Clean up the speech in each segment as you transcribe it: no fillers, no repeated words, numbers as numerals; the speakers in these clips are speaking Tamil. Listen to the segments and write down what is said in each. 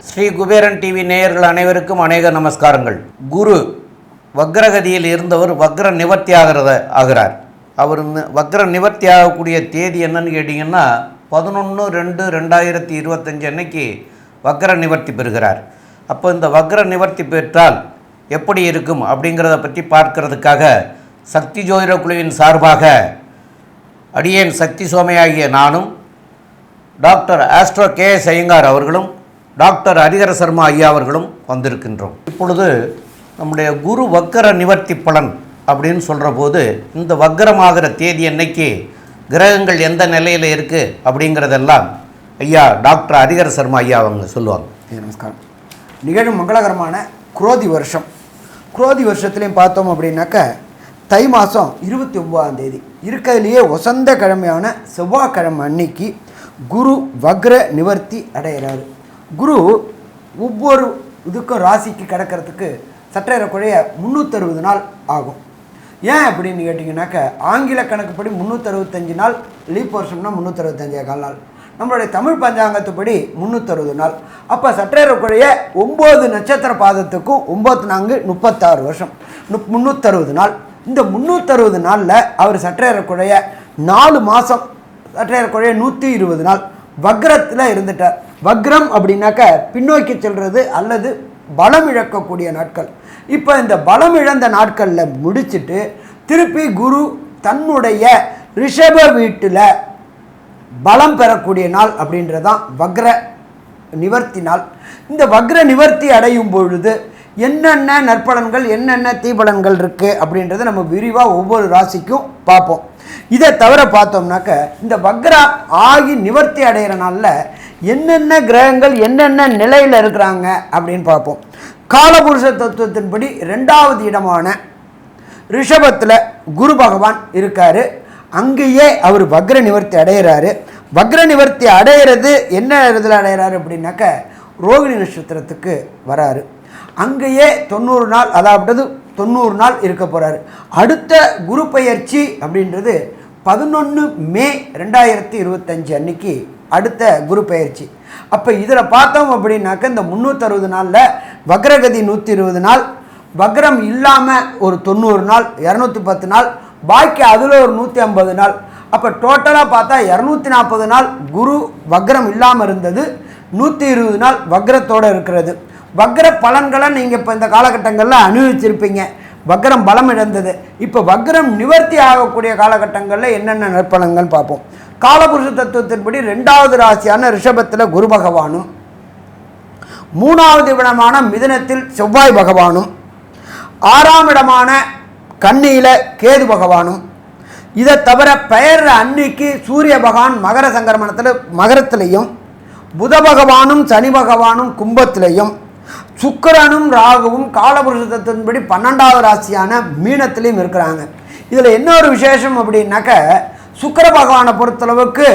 ஸ்ரீ குபேரன் டிவி நேயர்கள் அனைவருக்கும் அநேக நமஸ்காரங்கள். குரு வக்ரகதியில் இருந்தவர் வக்ர நிவர்த்தி ஆகிறார். அவர் வக்ர நிவர்த்தி ஆகக்கூடிய தேதி என்னன்னு கேட்டிங்கன்னா 11/2/2025 அன்னைக்கு வக்ர நிவர்த்தி பெறுகிறார். அப்போ இந்த வக்ர நிவர்த்தி பெற்றால் எப்படி இருக்கும் அப்படிங்கிறத பற்றி பார்க்கறதுக்காக சக்தி ஜோதிட குழுவின் சார்பாக அடியேன் சக்தி சோமையாகிய நானும், டாக்டர் ஆஸ்ட்ரோ KS ஐயங்கார் அவர்களும், டாக்டர் ஹரிஹர சர்மா ஐயா அவர்களும் வந்திருக்கின்றோம். இப்பொழுது நம்முடைய குரு வக்கர நிவர்த்தி பலன் அப்படின்னு சொல்கிற போது இந்த வக்கரமாகிற தேதி அன்னைக்கு கிரகங்கள் எந்த நிலையில் இருக்குது அப்படிங்கிறதெல்லாம் ஐயா டாக்டர் ஹரிஹர சர்மா ஐயா அவங்க சொல்லுவாங்க. நமஸ்காரம். நிகழும் மங்களகரமான குரோதி வருஷம். குரோதி வருஷத்துலேயும் பார்த்தோம் அப்படின்னாக்க தை மாதம் 29ஆம் தேதி இருக்கிறதுலையே வசந்த கிழமையான செவ்வாய்க்கிழமை அன்னைக்கு குரு வக்ர நிவர்த்தி அடைகிறாரு. குரு ஒவ்வொரு இதுக்கும் ராசிக்கு கிடக்கிறதுக்கு சற்றேறக்குறைய 360 நாள் ஆகும். ஏன் அப்படின்னு கேட்டிங்கனாக்க ஆங்கில கணக்குப்படி 365 நாள், லீப் வருஷம்னா 365 நாள், நம்மளுடைய தமிழ் பஞ்சாங்கத்துப்படி 360 நாள். அப்போ சற்றேறக்குறைய 9 நட்சத்திர பாதத்துக்கும் 9×4 36 வருஷம், 360 நாள். இந்த 360 நாளில் அவர் சற்றேறக்குறைய 4 மாதம், சற்றேறக்குறைய 120 நாள் வக்ரத்தில் இருந்துட்டார். வக்ரம் அப்படின்னாக்க பின்னோக்கி செல்வது அல்லது பலம் இழக்கக்கூடிய நாட்கள். இப்போ இந்த பலம் இழந்த நாட்களில் முடிச்சுட்டு திருப்பி குரு தன்னுடைய ரிஷப வீட்டில் பலம் பெறக்கூடிய நாள் அப்படின்றதான் வக்ர நிவர்த்தி நாள். இந்த வக்ர நிவர்த்தி அடையும் பொழுது என்னென்ன நற்பலன்கள் என்னென்ன தீபலன்கள் இருக்குது அப்படின்றத நம்ம விரிவாக ஒவ்வொரு ராசிக்கும் பார்ப்போம். இதை தவிர பார்த்தோம்னாக்க இந்த வக்ரா ஆகி நிவர்த்தி அடைகிற நாளில் என்னென்ன கிரகங்கள் என்னென்ன நிலையில் இருக்கிறாங்க அப்படின்னு பார்ப்போம். காலபுருஷ தத்துவத்தின்படி 2வது இடமான ரிஷபத்தில் குரு பகவான் இருக்கார். அங்கேயே அவர் வக்ர நிவர்த்தி அடைகிறாரு. வக்ர நிவர்த்தி அடைகிறது என்ன இதில் அடைகிறாரு அப்படின்னாக்க ரோகிணி நட்சத்திரத்துக்கு வராரு. அங்கேயே 90 நாள், அதாவது 90 நாள் இருக்க போகிறாரு. அடுத்த குரு பெயர்ச்சி அப்படின்றது 11 மே 2025 அன்னைக்கு அடுத்த குரு பெயர்ச்சி. அப்போ இதில் பார்த்தோம் அப்படின்னாக்க இந்த 360 நாளில் வக்ரகதி 120 நாள், வக்ரம் இல்லாமல் ஒரு 90 நாள், 210 நாள், பாக்கி அதில் ஒரு 150 நாள். அப்போ டோட்டலாக பார்த்தா 240 நாள் குரு வக்ரம் இல்லாமல் இருந்தது, 120 நாள் வக்ரத்தோடு இருக்கிறது. வக்ர பலன்களை நீங்கள் இப்போ இந்த காலகட்டங்களில் அனுபவிச்சிருப்பீங்க. வக்ரம் பலம் இழந்தது. இப்போ வக்ரம் நிவர்த்தி ஆகக்கூடிய காலகட்டங்களில் என்னென்ன நற்பலன்கள் பார்ப்போம். காலபுருஷ தத்துவத்தின்படி 2வது ராசியான ரிஷபத்தில் குரு பகவானும், 3வது இடமான மிதுனத்தில் செவ்வாய் பகவானும், 6ஆம் இடமான கன்னியில் கேது பகவானும், இதை தவிர பெயர் அன்னைக்கு சூரிய பகவான் மகர சங்கரமணத்தில் மகரத்திலையும், புத பகவானும் சனி பகவானும் கும்பத்திலையும், சுக்கிரனும் ராகுவும் காலபுருஷ தத்துவத்தின்படி 12வது ராசியான மீனத்திலையும் இருக்கிறாங்க. இதில் இன்னொரு விசேஷம் அப்படின்னாக்க சுக்கிர பகவானை பொறுத்தளவுக்கு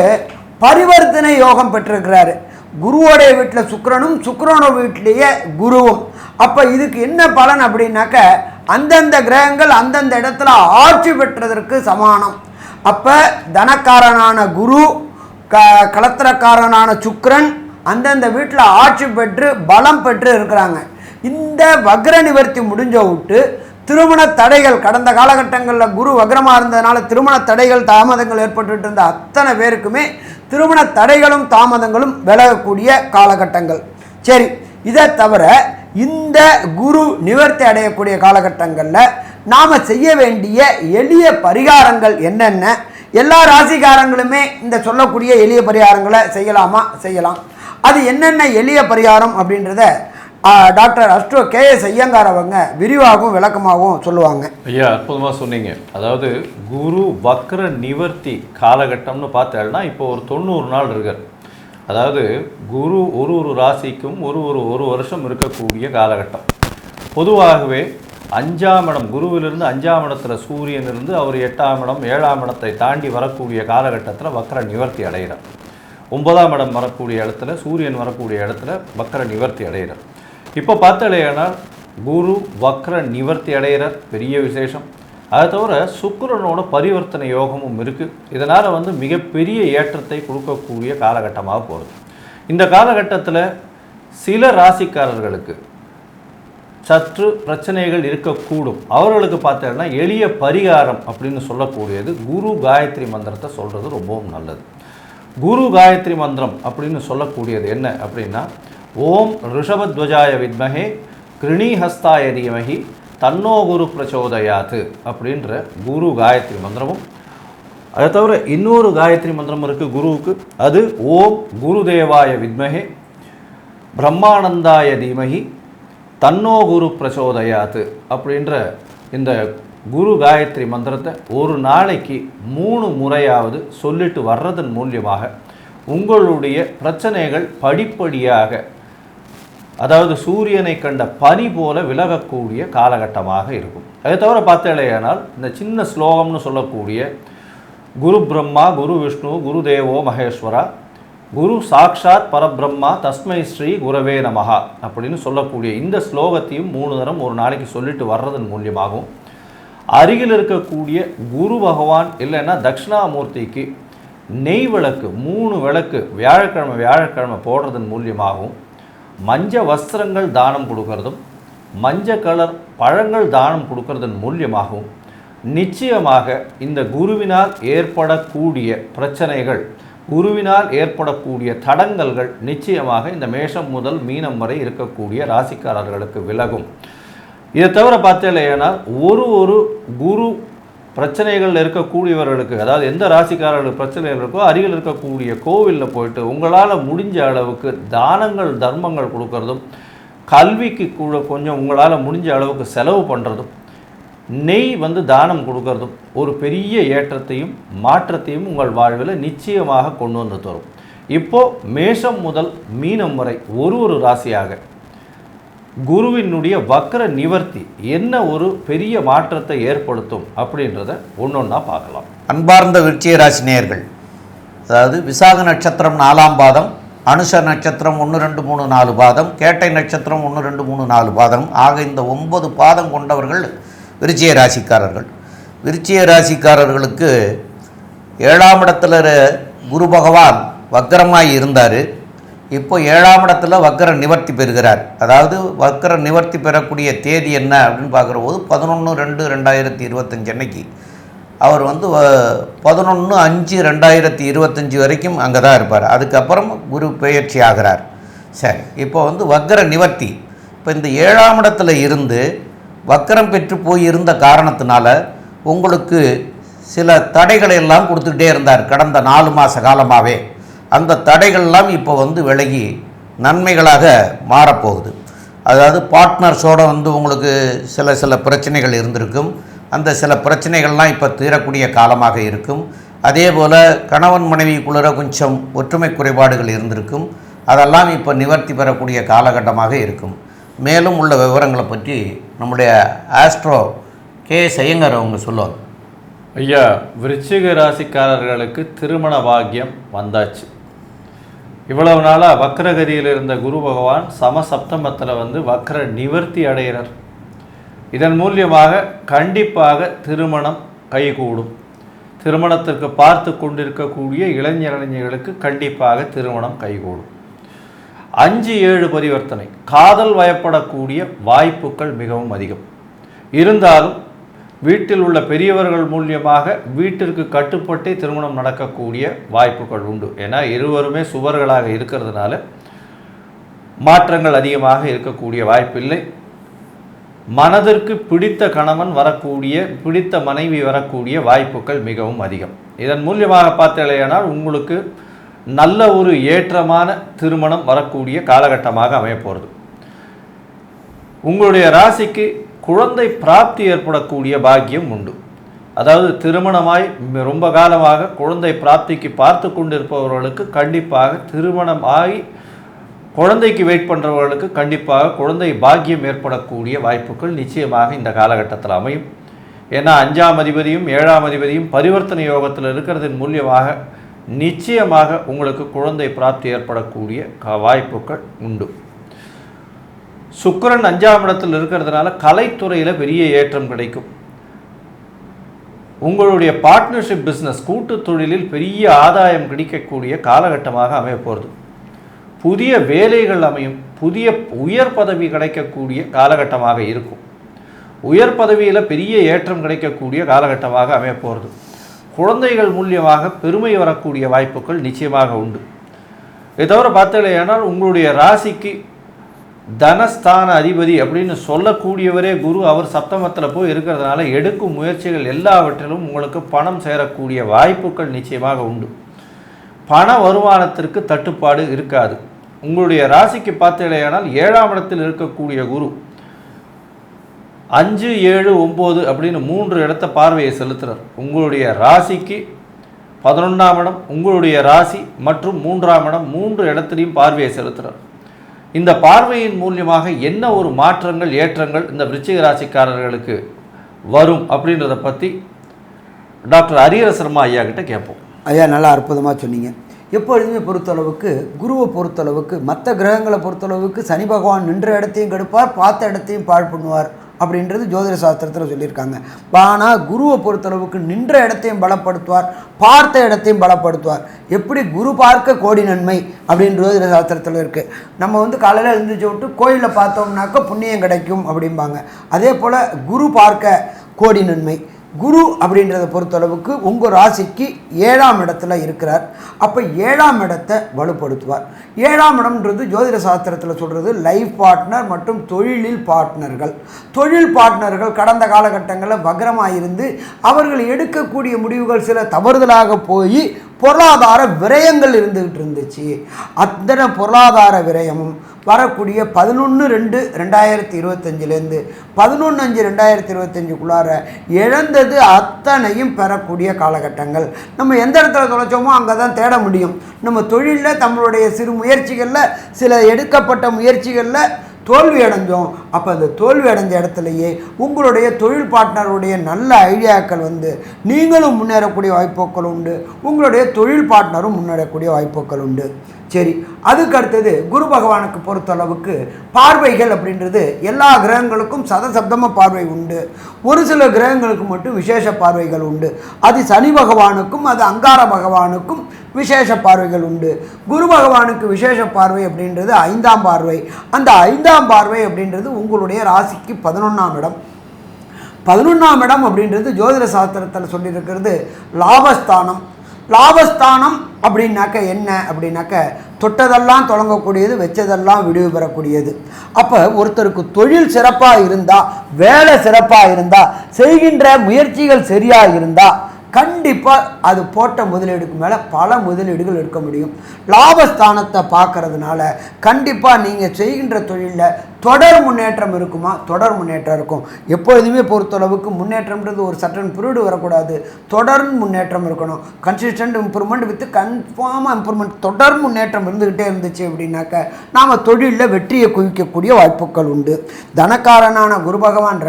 பரிவர்த்தனை யோகம் பெற்றிருக்கிறாரு. குருவோடைய வீட்டில் சுக்கிரனும், சுக்கிரனோட வீட்டிலேயே குருவும். அப்போ இதுக்கு என்ன பலன் அப்படின்னாக்க அந்தந்த கிரகங்கள் அந்தந்த இடத்துல ஆட்சி பெற்றதற்கு சமானம். அப்போ தனக்காரனான குரு, கலத்திரக்காரனான சுக்கிரன் அந்தந்த வீட்டில் ஆட்சி பெற்று பலம் பெற்று இருக்கிறாங்க. இந்த வக்ர நிவர்த்தி முடிஞ்ச விட்டு திருமண தடைகள், கடந்த காலகட்டங்களில் குரு வக்ரமாக இருந்ததுனால திருமண தடைகள் தாமதங்கள் ஏற்பட்டுட்டு இருந்த அத்தனை பேருக்குமே திருமண தடைகளும் தாமதங்களும் விலகக்கூடிய காலகட்டங்கள். சரி, இதை தவிர இந்த குரு நிவர்த்தி அடையக்கூடிய காலகட்டங்களில் நாம் செய்ய வேண்டிய எளிய பரிகாரங்கள் என்னென்ன, எல்லா ராசிக்காரங்களுமே இந்த சொல்லக்கூடிய எளிய பரிகாரங்களை செய்யலாமா? செய்யலாம். அது என்னென்ன எளிய பரிகாரம் அப்படின்றத டாக்டர் ஆஸ்ட்ரோ KS ஐயங்கார் அவங்க விரிவாகவும் விளக்கமாகவும் சொல்லுவாங்க. ஐயா, அற்புதமாக சொன்னீங்க. அதாவது குரு வக்ர நிவர்த்தி காலகட்டம்னு பார்த்தேன்னா இப்போ ஒரு 90 நாள் இருக்கார். அதாவது குரு ஒரு ராசிக்கும் ஒரு வருஷம் இருக்கக்கூடிய காலகட்டம். பொதுவாகவே 5ஆம் இடம், குருவிலிருந்து 5ஆம் இடத்துல சூரியன் இருந்து அவர் 8ஆம் இடம் 7ஆம் இடத்தை தாண்டி வரக்கூடிய காலகட்டத்தில் வக்ர நிவர்த்தி அடைகிறார். 9ஆம் இடம் வரக்கூடிய இடத்துல சூரியன் வரக்கூடிய இடத்துல வக்ர நிவர்த்தி அடைகிறார். இப்போ பார்த்தாலேனால் குரு வக்ர நிவர்த்தி அடைகிறார், பெரிய விசேஷம். அதை தவிர சுக்கிரனோட பரிவர்த்தனை யோகமும் இருக்குது. இதனால் வந்து மிகப்பெரிய ஏற்றத்தை கொடுக்கக்கூடிய காலகட்டமாக போகிறது. இந்த காலகட்டத்தில் சில ராசிக்காரர்களுக்கு சற்று பிரச்சனைகள் இருக்கக்கூடும். அவர்களுக்கு பார்த்தீங்கன்னா எளிய பரிகாரம் அப்படின்னு சொல்லக்கூடியது குரு காயத்ரி மந்திரத்தை சொல்கிறது ரொம்பவும் நல்லது. குரு காயத்ரி மந்திரம் அப்படின்னு சொல்லக்கூடியது என்ன அப்படின்னா, ஓம் ரிஷபத்வஜாய வித்மஹே கிருணிஹஸ்தாய தீமஹி தன்னோ குரு பிரச்சோதயாத்து அப்படின்ற குரு காயத்ரி மந்திரமும், அதை தவிர இன்னொரு காயத்ரி மந்திரம் இருக்குது குருவுக்கு. அது ஓம் குருதேவாய வித்மஹே பிரம்மானந்தாய தீமஹி தன்னோ குரு பிரச்சோதயாத்து அப்படின்ற இந்த குரு காயத்ரி மந்திரத்தை ஒரு நாளைக்கு 3 முறையாவது சொல்லிட்டு வர்றதன் மூலியமாக உங்களுடைய பிரச்சனைகள் படிப்படியாக, அதாவது சூரியனை கண்ட பனி போல விலகக்கூடிய காலகட்டமாக இருக்கும். அதை தவிர பார்த்தேனால் இந்த சின்ன ஸ்லோகம்னு சொல்லக்கூடிய குரு பிரம்மா குரு விஷ்ணு குரு தேவோ மகேஸ்வரா குரு சாக்ஷாத் பரபிரம்மா தஸ்மை ஸ்ரீ குரவே நமஹா அப்படின்னு சொல்லக்கூடிய இந்த ஸ்லோகத்தையும் 3 தரம் ஒரு நாளைக்கு சொல்லிட்டு வர்றதன் மூலியமாகவும், அருகில் இருக்கக்கூடிய குரு பகவான் இல்லைன்னா தட்சிணாமூர்த்திக்கு நெய் விளக்கு 3 விளக்கு வியாழக்கிழமை போடுறதன் மூலியமாகவும், மஞ்ச வஸ்திரங்கள் தானம் கொடுக்கறதும் மஞ்சள் கலர் பழங்கள் தானம் கொடுக்கறதன் மூலியமாகவும் நிச்சயமாக இந்த குருவினால் ஏற்படக்கூடிய பிரச்சனைகள், குருவினால் ஏற்படக்கூடிய தடங்கல்கள் நிச்சயமாக இந்த மேஷம் முதல் மீனம் வரை இருக்கக்கூடிய ராசிக்காரர்களுக்கு விலகும். இதை தவிர பார்த்தீங்கன்னா ஒரு குரு பிரச்சனைகள் இருக்கக்கூடியவர்களுக்கு, அதாவது எந்த ராசிக்காரர்களுக்கு பிரச்சனைகள் இருக்கோ அருகில் இருக்கக்கூடிய கோவிலில் போயிட்டு உங்களால் முடிஞ்ச அளவுக்கு தானங்கள் தர்மங்கள் கொடுக்கறதும், கல்விக்கு கூட கொஞ்சம் உங்களால் முடிஞ்ச அளவுக்கு செலவு பண்ணுறதும், நெய் வந்து தானம் கொடுக்கறதும் ஒரு பெரிய ஏற்றத்தையும் மாற்றத்தையும் உங்கள் வாழ்வில் நிச்சயமாக கொண்டு வந்து தரும். இப்போது மேஷம் முதல் மீனம் வரை ஒரு ராசியாக குருவினுடைய வக்ர நிவர்த்தி என்ன ஒரு பெரிய மாற்றத்தை ஏற்படுத்தும் அப்படின்றத ஒன்றொன்னா பார்க்கலாம். அன்பார்ந்த விருச்சிக ராசி நேயர்கள், அதாவது விசாக நட்சத்திரம் 4ஆம் பாதம், அனுஷ நட்சத்திரம் 1, 2, 3, 4 பாதம், கேட்டை நட்சத்திரம் 1, 2, 3, 4 பாதம் ஆக இந்த 9 பாதம் கொண்டவர்கள் விருச்சிக ராசிக்காரர்கள். விருச்சிக ராசிக்காரர்களுக்கு 7ஆம் இடத்துல குரு பகவான் வக்கரமாய் இருந்தார். இப்போ 7ஆம் இடத்துல வக்கர நிவர்த்தி பெறுகிறார். அதாவது வக்கர நிவர்த்தி பெறக்கூடிய தேதி என்ன அப்படின்னு பார்க்குற போது 11/2/2025 அன்னைக்கு அவர் வந்து 11/5/2025 வரைக்கும் அங்கே தான் இருப்பார். அதுக்கப்புறம் குரு பெயர்ச்சி ஆகிறார். சரி, இப்போ வந்து வக்கர நிவர்த்தி இப்போ இந்த 7ஆம் இடத்துல இருந்து வக்கரம் பெற்று போய் இருந்த காரணத்தினால உங்களுக்கு சில தடைகளை எல்லாம் கொடுத்துக்கிட்டே இருந்தார் கடந்த 4 மாத காலமாகவே. அந்த தடைகள்லாம் இப்போ வந்து விலகி நன்மைகளாக மாறப்போகுது. அதாவது பார்ட்னர்ஸோடு வந்து உங்களுக்கு சில பிரச்சனைகள் இருந்திருக்கும். அந்த சில பிரச்சனைகள்லாம் இப்போ தீரக்கூடிய காலமாக இருக்கும். அதே போல் கணவன் மனைவிக்குள்ளே கொஞ்சம் ஒற்றுமை குறைபாடுகள் இருந்திருக்கும். அதெல்லாம் இப்போ நிவர்த்தி பெறக்கூடிய காலகட்டமாக இருக்கும். மேலும் உள்ள விவரங்களை பற்றி நம்முடைய ஆஸ்ட்ரோ கே ஐயங்கார் அவங்க சொல்லுவாங்க. ஐயா, விருச்சிக ராசிக்காரர்களுக்கு திருமண பாக்கியம் வந்தாச்சு. இவ்வளவு நாளாக வக்ரகதியில் இருந்த குரு பகவான் சமசப்தமத்தில் வந்து வக்ர நிவர்த்தி அடைகிறார். இதன் மூலியமாக கண்டிப்பாக திருமணம் கைகூடும். திருமணத்திற்கு பார்த்து கொண்டிருக்கக்கூடிய இளைஞர்களுக்கு கண்டிப்பாக திருமணம் கைகூடும். 5-7 பரிவர்த்தனை, காதல் வயப்படக்கூடிய வாய்ப்புகள் மிகவும் அதிகம். இருந்தாலும் வீட்டில் உள்ள பெரியவர்கள் மூலியமாக வீட்டிற்கு கட்டுப்பட்டே திருமணம் நடக்கக்கூடிய வாய்ப்புகள் உண்டு. ஏன்னா இருவருமே சுவர்களாக இருக்கிறதுனால மாற்றங்கள் அதிகமாக இருக்கக்கூடிய வாய்ப்பில்லை. மனதிற்கு பிடித்த கணவன் வரக்கூடிய, பிடித்த மனைவி வரக்கூடிய வாய்ப்புகள் மிகவும் அதிகம். இதன் மூலியமாக பார்த்தீங்கன்னா உங்களுக்கு நல்ல ஒரு ஏற்றமான திருமணம் வரக்கூடிய காலகட்டமாக அமையப்போகிறது. உங்களுடைய ராசிக்கு குழந்தை பிராப்தி ஏற்படக்கூடிய பாக்கியம் உண்டு. அதாவது திருமணமாய் ரொம்ப காலமாக குழந்தை பிராப்திக்கு பார்த்து கொண்டிருப்பவர்களுக்கு கண்டிப்பாக திருமணமாகி குழந்தைக்கு வெயிட் பண்ணுறவர்களுக்கு கண்டிப்பாக குழந்தை பாக்கியம் ஏற்படக்கூடிய வாய்ப்புகள் நிச்சயமாக இந்த காலகட்டத்தில் அமையும். ஏன்னா 5ஆம் அதிபதியும் 7ஆம் அதிபதியும் பரிவர்த்தனை யோகத்தில் இருக்கிறதன் மூலியமாக நிச்சயமாக உங்களுக்கு குழந்தை பிராப்தி ஏற்படக்கூடிய வாய்ப்புகள் உண்டு. சுக்கிரன் 5ஆம் இடத்தில் இருக்கிறதுனால கலைத்துறையில் பெரிய ஏற்றம் கிடைக்கும். உங்களுடைய பார்ட்னர்ஷிப் பிஸ்னஸ் கூட்டு தொழிலில் பெரிய ஆதாயம் கிடைக்கக்கூடிய காலகட்டமாக அமைய போகிறது. புதிய வேலைகள் அமையும், புதிய உயர் பதவி கிடைக்கக்கூடிய காலகட்டமாக இருக்கும். உயர் பதவியில் பெரிய ஏற்றம் கிடைக்கக்கூடிய காலகட்டமாக அமைய போகிறது. குழந்தைகள் மூலியமாக பெருமை வரக்கூடிய வாய்ப்புகள் நிச்சயமாக உண்டு. இதை தவிர பார்த்தீங்கன்னா உங்களுடைய ராசிக்கு தனஸ்தான அதிபதி அப்படின்னு சொல்லக்கூடியவரே குரு, அவர் சப்தமத்தில் போய் இருக்கிறதுனால எடுக்கும் முயற்சிகள் எல்லாவற்றிலும் உங்களுக்கு பணம் சேரக்கூடிய வாய்ப்புகள் நிச்சயமாக உண்டு. பண வருமானத்திற்கு தட்டுப்பாடு இருக்காது. உங்களுடைய ராசிக்கு பார்த்தீங்கன்னா 7ஆம் இடத்தில் இருக்கக்கூடிய குரு 5, 7, 9 அப்படின்னு 3 இடத்த பார்வையை செலுத்துகிறார். உங்களுடைய ராசிக்கு 11ஆம் இடம், உங்களுடைய ராசி மற்றும் 3ஆம் இடம் 3 இடத்துலையும் பார்வையை செலுத்துகிறார். இந்த பார்வையின் மூலியமாக என்ன ஒரு மாற்றங்கள் ஏற்றங்கள் இந்த விருச்சிக ராசிக்காரர்களுக்கு வரும் அப்படின்றத பற்றி டாக்டர் ஹரிஹர சர்மா ஐயா கிட்ட கேட்போம். ஐயா நல்லா அற்புதமாக சொன்னீங்க. எப்பொழுதுமே பொறுத்தளவுக்கு குருவை பொறுத்தளவுக்கு மற்ற கிரகங்களை பொறுத்தளவுக்கு சனி பகவான் நின்ற இடத்தையும் கெடுப்பார், பார்த்த இடத்தையும் பாழ் பண்ணுவார் அப்படின்றது ஜோதிட சாஸ்திரத்தில் சொல்லியிருக்காங்க. ஆனால் குருவை பொறுத்தளவுக்கு நின்ற இடத்தையும் பலப்படுத்துவார், பார்த்த இடத்தையும் பலப்படுத்துவார். எப்படி குரு பார்க்க கோடி நன்மை அப்படின்னு ஜோதிட சாஸ்திரத்தில் இருக்குது. நம்ம காலையில் எழுந்திரிச்சு விட்டு கோயிலில் பார்த்தோம்னாக்கா புண்ணியம் கிடைக்கும் அப்படிம்பாங்க. அதே போல் குரு பார்க்க கோடி நன்மை. குரு அப்படின்றத பொறுத்தளவுக்கு உங்கள் ராசிக்கு 7ஆம் இடத்துல இருக்கிறார். அப்போ 7ஆம் இடத்தை வலுப்படுத்துவார். 7ஆம் இடம்ன்றது ஜோதிட சாஸ்திரத்தில் சொல்கிறது லைஃப் பார்ட்னர் மற்றும் தொழிலில் பார்ட்னர்கள். தொழில் பார்ட்னர்கள் கடந்த காலகட்டங்களில் வக்ரமாக இருந்து அவர்கள் எடுக்கக்கூடிய முடிவுகள் சில தவறுதலாக போய் பொருளாதார விரயங்கள் இருந்துகிட்டு இருந்துச்சு. அத்தனை பொருளாதார விரயமும் வரக்கூடிய 11/2/2025 11/5/2025 இழந்தது அத்தனையும் பெறக்கூடிய காலகட்டங்கள். நம்ம எந்த இடத்துல தொலைச்சோமோ அங்கே தான் தேட முடியும். நம்ம தொழிலில் நம்மளுடைய சிறு முயற்சிகளில் சில எடுக்கப்பட்ட முயற்சிகளில் தோல்வி அடைஞ்சோம். அப்போ அந்த தோல்வி அடைஞ்ச இடத்துலையே உங்களுடைய தொழில் பார்ட்னருடைய நல்ல ஐடியாக்கள் நீங்களும் முன்னேறக்கூடிய வாய்ப்புகள் உண்டு, உங்களுடைய தொழில் பார்ட்னரும் முன்னேறக்கூடிய வாய்ப்புகள் உண்டு. சரி, அதுக்கு அடுத்தது குரு பகவானுக்கு பொறுத்தளவுக்கு பார்வைகள் அப்படின்றது எல்லா கிரகங்களுக்கும் சதசப்தம பார்வை உண்டு. ஒரு சில கிரகங்களுக்கு மட்டும் விசேஷ பார்வைகள் உண்டு. அது சனி பகவானுக்கும் அது அங்கார பகவானுக்கும் விசேஷ பார்வைகள் உண்டு. குரு பகவானுக்கு விசேஷ பார்வை அப்படின்றது 5ஆம் பார்வை. அந்த 5ஆம் பார்வை அப்படின்றது உங்களுடைய ராசிக்கு 11ஆம் இடம். 11ஆம் இடம் அப்படின்றது ஜோதிட சாஸ்திரத்தில் சொல்லியிருக்கிறது லாபஸ்தானம். லாபஸ்தானம் அப்படின்னாக்க என்ன அப்படின்னாக்க தொட்டதெல்லாம் தொடங்கக்கூடியது, வச்சதெல்லாம் விடுவி பெறக்கூடியது. அப்போ ஒருத்தருக்கு தொழில் சிறப்பாக இருந்தால், வேலை சிறப்பாக இருந்தால், செய்கின்ற முயற்சிகள் சரியாக இருந்தால் கண்டிப்பாக அது போட்ட முதலீடுக்கு மேலே பல முதலீடுகள் எடுக்க முடியும். லாபஸ்தானத்தை பார்க்கறதுனால கண்டிப்பாக நீங்கள் செய்கின்ற தொழிலில் தொடர் முன்னேற்றம் இருக்குமா? தொடர் முன்னேற்றம் இருக்கும். எப்பொழுதுமே பொறுத்தளவுக்கு முன்னேற்றம்ன்றது ஒரு சட்டன் பீரியடு வரக்கூடாது. தொடர் முன்னேற்றம் இருக்கணும். கன்சிஸ்டன்ட் இம்ப்ரூவ்மெண்ட் வித் கன்ஃபார்மாக இம்ப்ரூவ்மெண்ட். தொடர் முன்னேற்றம் இருந்துக்கிட்டே இருந்துச்சு அப்படின்னாக்க நாம் தொழிலில் வெற்றியை குவிக்கக்கூடிய வாய்ப்புகள் உண்டு. தனக்காரனான குரு பகவான்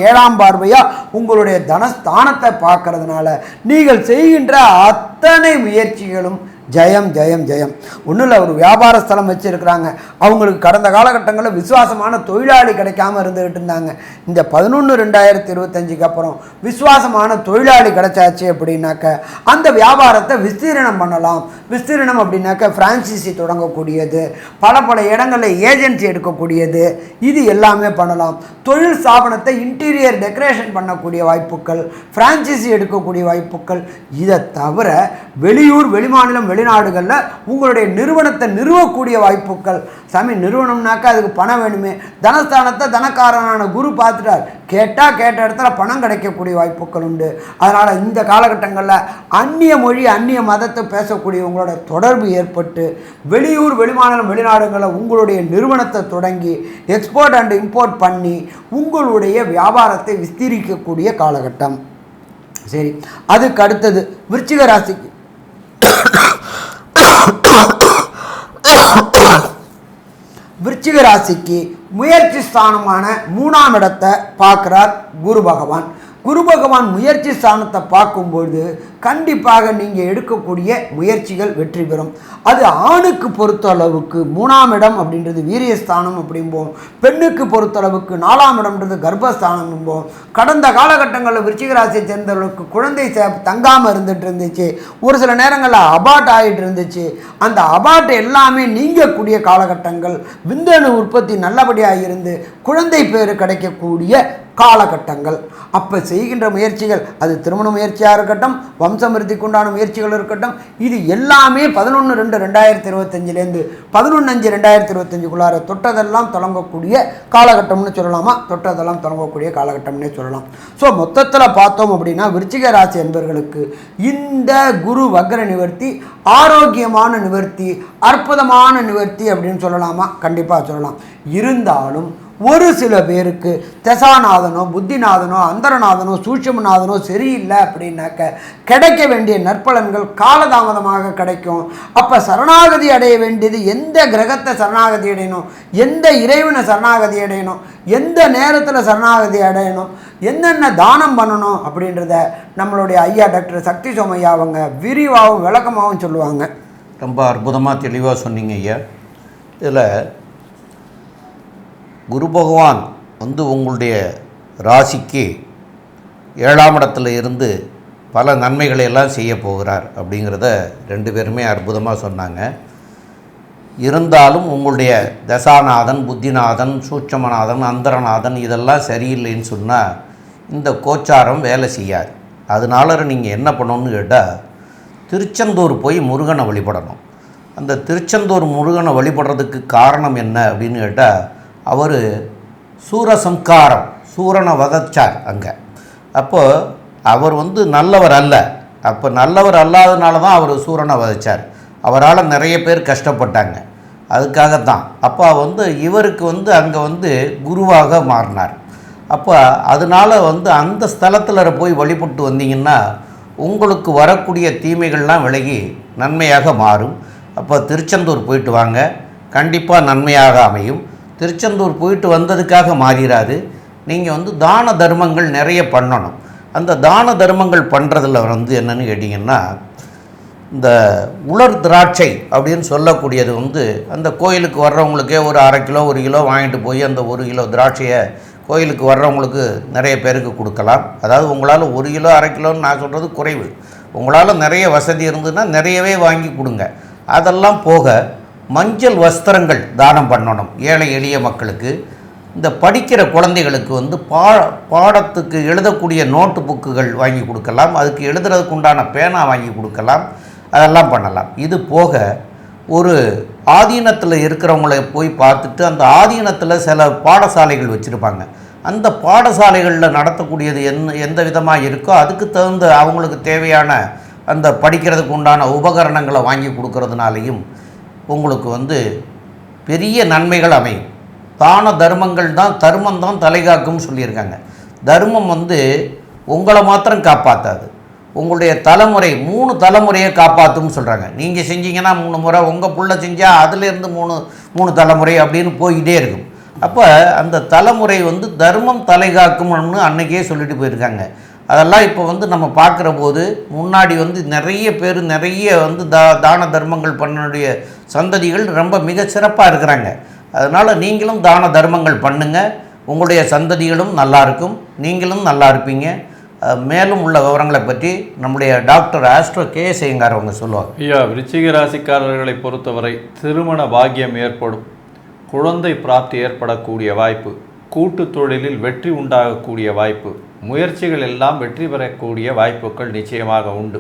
7ஆம் பார்வையாக உங்களுடைய தனஸ்தானத்தை பார்க்கறதுனால நீங்கள் செய்கின்ற அத்தனை முயற்சிகளும் ஜெயம் ஜெயம் ஜெயம். ஒன்றும் இல்லை, ஒரு வியாபார ஸ்தலம் வச்சுருக்கிறாங்க. அவங்களுக்கு கடந்த காலகட்டங்களில் விசுவாசமான தொழிலாளி கிடைக்காம இருந்துகிட்டு இருந்தாங்க. இந்த 11/2/2025 அப்புறம் விசுவாசமான தொழிலாளி கிடைச்சாச்சு அப்படின்னாக்க அந்த வியாபாரத்தை விஸ்தீரணம் பண்ணலாம். விஸ்தீரணம் அப்படின்னாக்க ஃப்ரான்ச்சைசி தொடங்கக்கூடியது, பல இடங்களில் ஏஜென்சி எடுக்கக்கூடியது, இது எல்லாமே பண்ணலாம். தொழில் ஸ்தாபனத்தை இன்டீரியர் டெக்கரேஷன் பண்ணக்கூடிய வாய்ப்புகள், ஃப்ரான்ச்சைசி எடுக்கக்கூடிய வாய்ப்புகள். இதை தவிர வெளியூர் வெளிமாநிலம் வெளிநாடுகளில் உங்களுடைய நிறுவனத்தை நிறுவக்கூடிய வாய்ப்புகள். சாமி, நிறுவனம்னாக்கா அதுக்கு பணம் வேணுமே. தனஸ்தானத்தை தனக்காரனான குரு பார்த்துட்டார். கேட்டால் கேட்ட இடத்துல பணம் கிடைக்கக்கூடிய வாய்ப்புகள் உண்டு. அதனால் இந்த காலகட்டங்களில் அந்நிய மொழி அந்நிய மதத்தை பேசக்கூடியவங்களோட தொடர்பு ஏற்பட்டு வெளியூர் வெளிமாநிலம் வெளிநாடுகளில் உங்களுடைய நிறுவனத்தை தொடங்கி எக்ஸ்போர்ட் அண்ட் இம்போர்ட் பண்ணி உங்களுடைய வியாபாரத்தை விஸ்தீரிக்கக்கூடிய காலகட்டம். சரி, அதுக்கு அடுத்தது விருச்சிக ராசிக்கு விருச்சிக ராசிக்கு முயற்சி ஸ்தானமான 3ஆம் இடத்தை பார்க்குறார் குரு பகவான். குரு பகவான் முயற்சி ஸ்தானத்தை பார்க்கும்பொழுது கண்டிப்பாக நீங்கள் எடுக்கக்கூடிய முயற்சிகள் வெற்றி பெறும். அது ஆணுக்கு பொறுத்தளவுக்கு 3ஆம் இடம் அப்படின்றது வீரியஸ்தானம் அப்படிம்போம், பெண்ணுக்கு பொறுத்தளவுக்கு 4ஆம் இடம்ன்றது கர்ப்பஸ்தானம் என்போம். கடந்த காலகட்டங்களில் விருச்சிக ராசியை சேர்ந்தவர்களுக்கு குழந்தை தங்காமல் இருந்துட்டு இருந்துச்சு, ஒரு சில நேரங்களில் அபார்ட் ஆகிட்டு இருந்துச்சு. அந்த அபார்ட் எல்லாமே நீங்கக்கூடிய காலகட்டங்கள், விந்தணு உற்பத்தி நல்லபடியாக இருந்து குழந்தை பேறு கிடைக்கக்கூடிய காலகட்டங்கள். அப்போ செய்கின்ற முயற்சிகள், அது திருமண முயற்சியாக இருக்கட்டும், வம்சமிருத்திக்கு உண்டான முயற்சிகள் இருக்கட்டும், இது எல்லாமே 11/2/2025 11/5/2025 தொட்டதெல்லாம் தொடங்கக்கூடிய காலகட்டம்னு சொல்லலாமா? தொட்டதெல்லாம் தொடங்கக்கூடிய காலகட்டம்னே சொல்லலாம். ஸோ மொத்தத்தில் பார்த்தோம் அப்படின்னா விருச்சிக ராசி என்பவர்களுக்கு இந்த குரு வக்ர நிவர்த்தி ஆரோக்கியமான நிவர்த்தி, அற்புதமான நிவர்த்தி அப்படின்னு சொல்லலாமா? கண்டிப்பாக சொல்லலாம். இருந்தாலும் ஒரு சில பேருக்கு தசாநாதனோ புத்திநாதனோ அந்தரநாதனோ சூட்சுமநாதனோ சரியில்லை அப்படின்னாக்க கிடைக்க வேண்டிய நற்பலன்கள் காலதாமதமாக கிடைக்கும். அப்போ சரணாகதி அடைய வேண்டியது எந்த கிரகத்தை சரணாகதி அடையணும், எந்த இறைவனை சரணாகதி அடையணும், எந்த நேரத்தில் சரணாகதி அடையணும், என்னென்ன தானம் பண்ணணும் அப்படின்றத நம்மளுடைய ஐயா டாக்டர் சக்தி சோமையா அவங்க விரிவாகவும் விளக்கமாகவும் சொல்லுவாங்க. ரொம்ப அற்புதமாக தெளிவாக சொன்னீங்க ஐயா. இதில் குரு பகவான் உங்களுடைய ராசிக்கு 7ஆம் இடத்துல இருந்து பல நன்மைகளை எல்லாம் செய்ய போகிறார் அப்படிங்கிறத 2 பேருமே அற்புதமாக சொன்னாங்க. இருந்தாலும் உங்களுடைய தசாநாதன், புத்திநாதன், சூட்சமநாதன், அந்தரநாதன் இதெல்லாம் சரியில்லைன்னு சொன்னால் இந்த கோச்சாரம் வேலை செய்யாது. அதனால நீங்கள் என்ன பண்ணணும்னு கேட்டால் திருச்செந்தூர் போய் முருகனை வழிபடணும். அந்த திருச்செந்தூர் முருகனை வழிபடுறதுக்கு காரணம் என்ன அப்படின்னு கேட்டால், அவர் சூரசம்காரம், சூரனை வதச்சார் அங்கே. அப்போது அவர் நல்லவர் அல்ல. அப்போ நல்லவர் அல்லாதனால தான் அவர் சூரனை வதச்சார். அவரால் நிறைய பேர் கஷ்டப்பட்டாங்க. அதுக்காகத்தான் அப்போ இவருக்கு அங்கே குருவாக மாறினார். அப்போ அதனால் அந்த ஸ்தலத்தில் போய் வழிபட்டு வந்தீங்கன்னா உங்களுக்கு வரக்கூடிய தீமைகள்லாம் விலகி நன்மையாக மாறும். அப்போ திருச்செந்தூர் போயிட்டு வாங்க, கண்டிப்பாக நன்மையாக அமையும். திருச்செந்தூர் போயிட்டு வந்ததுக்காக மாறிடாது. நீங்கள் தான தர்மங்கள் நிறைய பண்ணணும். அந்த தான தர்மங்கள் பண்ணுறதுல என்னென்னு கேட்டிங்கன்னா, இந்த உலர் திராட்சை அப்படின்னு சொல்லக்கூடியது அந்த கோயிலுக்கு வர்றவங்களுக்கே ஒரு 1/2 கிலோ 1 கிலோ வாங்கிட்டு போய் அந்த 1 கிலோ திராட்சையை கோயிலுக்கு வர்றவங்களுக்கு நிறைய பேருக்கு கொடுக்கலாம். அதாவது உங்களால் 1 கிலோ 1/2 கிலோன்னு நான் சொல்கிறது குறைவு. உங்களால் நிறைய வசதி இருந்ததுன்னா நிறையவே வாங்கி கொடுங்க. அதெல்லாம் போக மஞ்சள் வஸ்திரங்கள் தானம் பண்ணணும் ஏழை எளிய மக்களுக்கு. இந்த படிக்கிற குழந்தைகளுக்கு பாடத்துக்கு எழுதக்கூடிய நோட்டு புக்குகள் வாங்கி கொடுக்கலாம். அதுக்கு எழுதுறதுக்கு உண்டான பேனா வாங்கி கொடுக்கலாம். அதெல்லாம் பண்ணலாம். இது போக ஒரு ஆதீனத்தில் இருக்கிறவங்கள போய் பார்த்துட்டு, அந்த ஆதீனத்தில் சில பாடசாலைகள் வச்சுருப்பாங்க. அந்த பாடசாலைகளில் நடத்தக்கூடியது எந்த விதமாக இருக்கோ அதுக்கு தகுந்த அவங்களுக்கு தேவையான அந்த படிக்கிறதுக்கு உண்டான உபகரணங்களை வாங்கி கொடுக்கறதுனாலையும் உங்களுக்கு பெரிய நன்மைகள் அமையும். தான தர்மங்கள் தான், தர்மம் தான் தலைகாக்கும்னு சொல்லியிருக்காங்க. தர்மம் உங்களை மாத்திரம் காப்பாற்றாது, உங்களுடைய தலைமுறை 3 தலைமுறையை காப்பாற்றும்னு சொல்கிறாங்க. நீங்கள் செஞ்சீங்கன்னா 3 முறை, உங்கள் புள்ள செஞ்சால் அதுலேருந்து 3 தலைமுறை அப்படின்னு போய்கிட்டே இருக்கும். அப்போ அந்த தலைமுறை தர்மம் தலைகாக்கும்னு அன்றைக்கே சொல்லிட்டு போயிருக்காங்க. அதெல்லாம் இப்போ நம்ம பார்க்குற போது முன்னாடி நிறைய பேர் நிறைய தான தர்மங்கள் பண்ணக்கூடிய சந்ததிகள் ரொம்ப மிக சிறப்பாக இருக்கிறாங்க. அதனால் நீங்களும் தான தர்மங்கள் பண்ணுங்கள், உங்களுடைய சந்ததிகளும் நல்லாயிருக்கும், நீங்களும் நல்லா இருப்பீங்க. மேலும் உள்ள விவரங்களை பற்றி நம்முடைய டாக்டர் ஆஸ்ட்ரோ கே.எஸ். ஐயங்கார் அவங்க சொல்லுவாங்க. ஐயா, விருச்சிக ராசிக்காரர்களை பொறுத்தவரை திருமண பாக்கியம் ஏற்படும், குழந்தை பிராப்தி ஏற்படக்கூடிய வாய்ப்பு, கூட்டு தொழிலில் வெற்றி உண்டாகக்கூடிய வாய்ப்பு, முயற்சிகள் எல்லாம் வெற்றி பெறக்கூடிய வாய்ப்புகள் நிச்சயமாக உண்டு.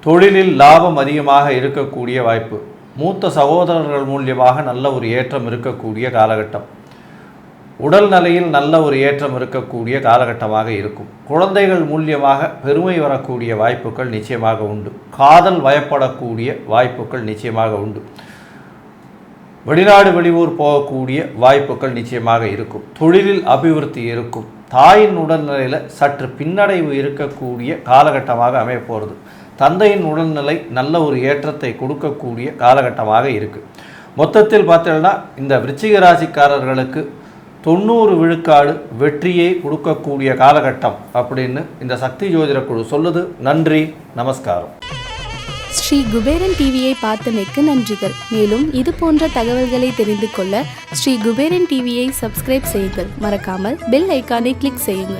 தொழிலில் லாபம் அதிகமாக இருக்கக்கூடிய வாய்ப்பு, மூத்த சகோதரர்கள் மூலியமாக நல்ல ஒரு ஏற்றம் இருக்கக்கூடிய காலகட்டம், உடல் நிலையில் நல்ல ஒரு ஏற்றம் இருக்கக்கூடிய காலகட்டமாக இருக்கும். குழந்தைகள் மூலியமாக பெருமை வரக்கூடிய வாய்ப்புகள் நிச்சயமாக உண்டு. காதல் வயப்படக்கூடிய வாய்ப்புகள் நிச்சயமாக உண்டு. வெளிநாடு வெளியூர் போகக்கூடிய வாய்ப்புகள் நிச்சயமாக இருக்கும். தொழிலில் அபிவிருத்தி இருக்கும். தாயின் உடல்நிலையில் சற்று பின்னடைவு இருக்கக்கூடிய காலகட்டமாக அமைய போகிறது. தந்தையின் உடல்நிலை நல்ல ஒரு ஏற்றத்தை கொடுக்கக்கூடிய காலகட்டமாக இருக்குது. மொத்தத்தில் பார்த்தீங்கன்னா இந்த விருச்சிக ராசிக்காரர்களுக்கு 90 விழுக்காடு வெற்றியை கொடுக்கக்கூடிய காலகட்டம் அப்படின்னு இந்த சக்தி ஜோதிட குழு சொல்லுது. நன்றி, நமஸ்காரம். ஸ்ரீ குபேரன் டிவியை பார்த்தமைக்கு நன்றிகள். மேலும் இது போன்ற தகவல்களை தெரிந்து கொள்ள ஸ்ரீ குபேரன் டிவியை சப்ஸ்கிரைப் செய்யுங்கள். மறக்காமல் பெல் ஐக்கானை கிளிக் செய்யுங்கள்.